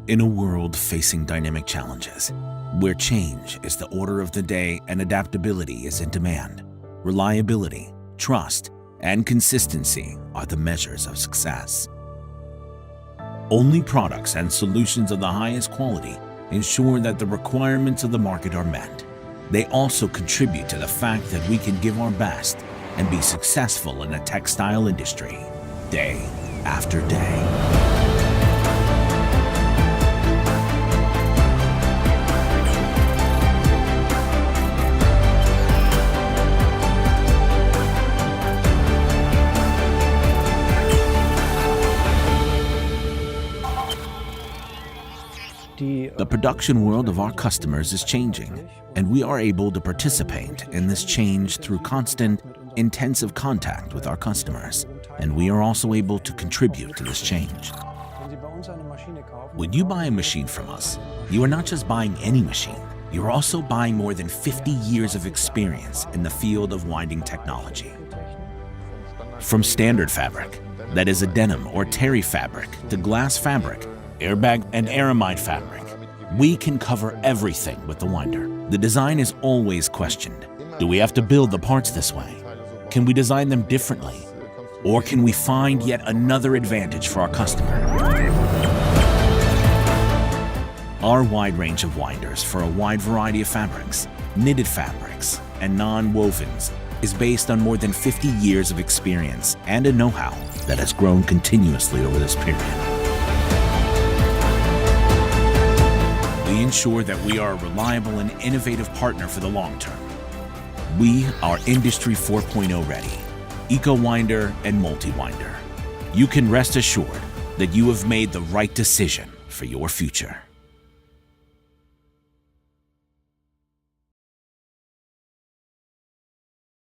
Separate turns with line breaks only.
In a world facing dynamic challenges, where change is the order of the day and adaptability is in demand, reliability, trust, and consistency are the measures of success. Only products and solutions of the highest quality ensure that the requirements of the market are met. They also contribute to the fact that we can give our best and be successful in the textile industry, day after day. The production world of our customers is changing, and we are able to participate in this change through constant, intensive contact with our customers, and we are also able to contribute to this change. When you buy a machine from us, you are not just buying any machine, you're also buying more than 50 years of experience in the field of winding technology. From standard fabric, that is a denim or terry fabric, to glass fabric, airbag and aramide fabric, we can cover everything with the winder. The design is always questioned. Do we have to build the parts this way? Can we design them differently? Or can we find yet another advantage for our customer? Our wide range of winders for a wide variety of fabrics, knitted fabrics, and non-wovens is based on more than 50 years of experience and a know-how that has grown continuously over this period. We ensure that we are a reliable and innovative partner for the long term. We are Industry 4.0 ready, eco-winder and multi-winder. You can rest assured that you have made the right decision for your future.